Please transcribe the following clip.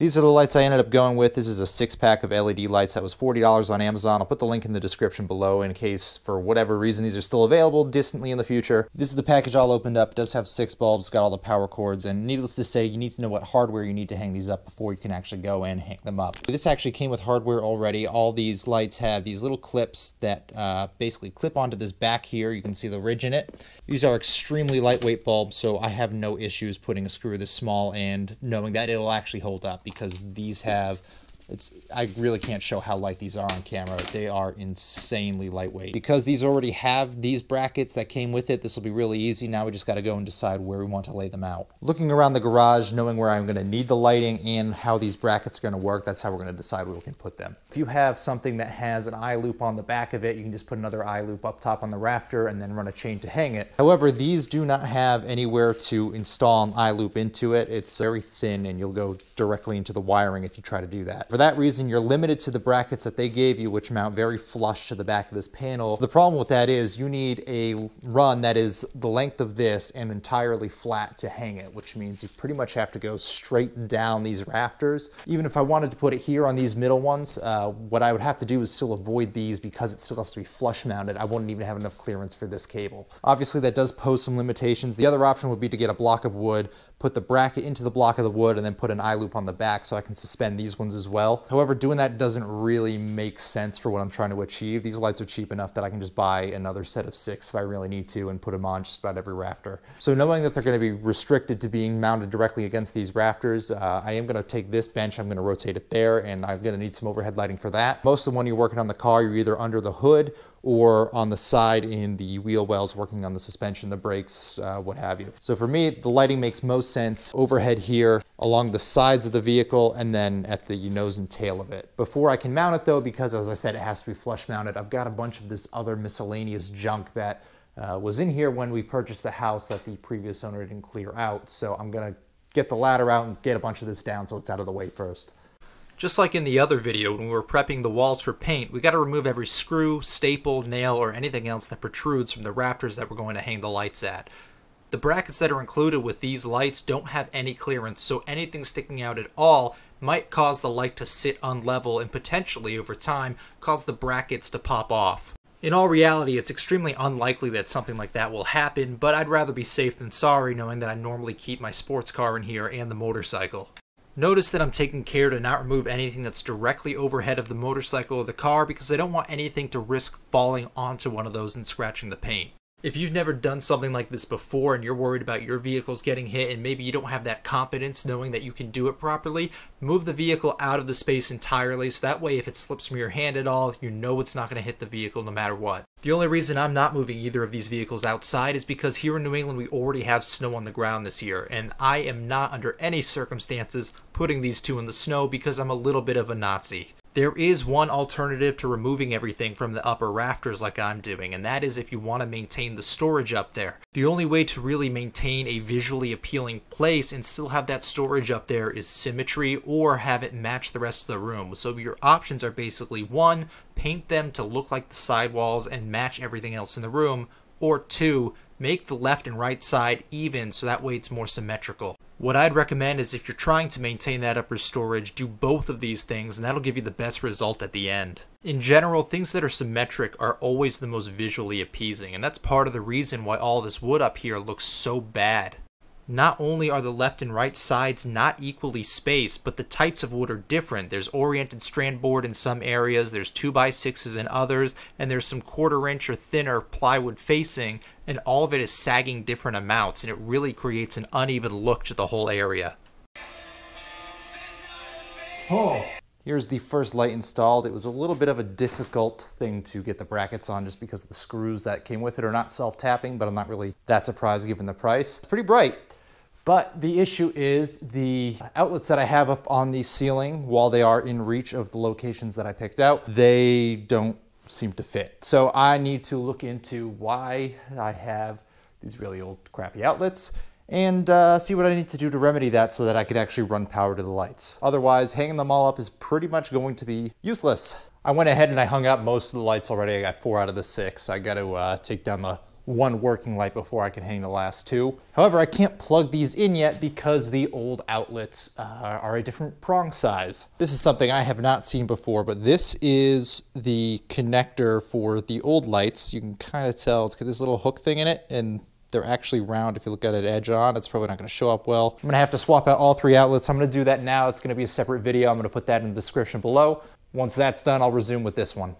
These are the lights I ended up going with. This is a 6-pack of LED lights that was $40 on Amazon. I'll put the link in the description below in case, for whatever reason, these are still available distantly in the future. This is the package all opened up. It does have 6 bulbs, got all the power cords, and needless to say, you need to know what hardware you need to hang these up before you can actually go and hang them up. This actually came with hardware already. All these lights have these little clips that basically clip onto this back here. You can see the ridge in it. These are extremely lightweight bulbs, so I have no issues putting a screw this small and knowing that it'll actually hold up, because these have, I really can't show how light these are on camera. They are insanely lightweight. Because these already have these brackets that came with it, this will be really easy. Now we just got to go and decide where we want to lay them out. Looking around the garage, knowing where I'm going to need the lighting and how these brackets are going to work, that's how we're going to decide where we can put them. If you have something that has an eye loop on the back of it, you can just put another eye loop up top on the rafter and then run a chain to hang it. However, these do not have anywhere to install an eye loop into it. It's very thin and you'll go directly into the wiring if you try to do that. For that reason, you're limited to the brackets that they gave you, which mount very flush to the back of this panel. The problem with that is you need a run that is the length of this and entirely flat to hang it, which means you pretty much have to go straight down these rafters. Even if I wanted to put it here on these middle ones, what I would have to do is still avoid these because it still has to be flush mounted. I wouldn't even have enough clearance for this cable. Obviously, that does pose some limitations. The other option would be to get a block of wood, put the bracket into the block of the wood, and then put an eye loop on the back so I can suspend these ones as well. However, doing that doesn't really make sense for what I'm trying to achieve. These lights are cheap enough that I can just buy another set of 6 if I really need to and put them on just about every rafter. So knowing that they're going to be restricted to being mounted directly against these rafters, I am going to take this bench, I'm going to rotate it there, and I'm going to need some overhead lighting for that. Most of the when you're working on the car, you're either under the hood or on the side in the wheel wells, working on the suspension, the brakes, what have you. So for me, the lighting makes most sense overhead here along the sides of the vehicle and then at the nose and tail of it. Before I can mount it though, because as I said, it has to be flush mounted, I've got a bunch of this other miscellaneous junk that was in here when we purchased the house that the previous owner didn't clear out. So I'm gonna get the ladder out and get a bunch of this down so it's out of the way first. Just like in the other video when we were prepping the walls for paint, we got to remove every screw, staple, nail, or anything else that protrudes from the rafters that we're going to hang the lights at. The brackets that are included with these lights don't have any clearance, so anything sticking out at all might cause the light to sit unlevel and potentially, over time, cause the brackets to pop off. In all reality, it's extremely unlikely that something like that will happen, but I'd rather be safe than sorry knowing that I normally keep my sports car in here and the motorcycle. Notice that I'm taking care to not remove anything that's directly overhead of the motorcycle or the car because I don't want anything to risk falling onto one of those and scratching the paint. If you've never done something like this before and you're worried about your vehicles getting hit and maybe you don't have that confidence knowing that you can do it properly, move the vehicle out of the space entirely so that way if it slips from your hand at all, you know it's not going to hit the vehicle no matter what. The only reason I'm not moving either of these vehicles outside is because here in New England we already have snow on the ground this year, and I am not under any circumstances putting these two in the snow because I'm a little bit of a Nazi. There is one alternative to removing everything from the upper rafters like I'm doing, and that is if you want to maintain the storage up there. The only way to really maintain a visually appealing place and still have that storage up there is symmetry or have it match the rest of the room. So your options are basically 1, paint them to look like the sidewalls and match everything else in the room, or 2, make the left and right side even so that way it's more symmetrical. What I'd recommend is if you're trying to maintain that upper storage, do both of these things and that'll give you the best result at the end. In general, things that are symmetric are always the most visually appeasing, and that's part of the reason why all this wood up here looks so bad. Not only are the left and right sides not equally spaced, but the types of wood are different. There's oriented strand board in some areas, there's 2x6s in others, and there's some 1/4 inch or thinner plywood facing, and all of it is sagging different amounts, and it really creates an uneven look to the whole area. Oh. Here's the first light installed. It was a little bit of a difficult thing to get the brackets on just because the screws that came with it are not self-tapping, but I'm not really that surprised given the price. It's pretty bright. But the issue is the outlets that I have up on the ceiling, while they are in reach of the locations that I picked out, they don't seem to fit. So I need to look into why I have these really old crappy outlets and see what I need to do to remedy that so that I could actually run power to the lights. Otherwise, hanging them all up is pretty much going to be useless. I went ahead and I hung up most of the lights already. I got 4 out of the 6. I got to take down the one working light before I can hang the last two. However, I can't plug these in yet because the old outlets are a different prong size. This is something I have not seen before, but this is the connector for the old lights. You can kind of tell it's got this little hook thing in it, and they're actually round. If you look at it edge on, it's probably not going to show up well. I'm going to have to swap out all three outlets. I'm going to do that now. It's going to be a separate video. I'm going to put that in the description below. Once that's done, I'll resume with this one.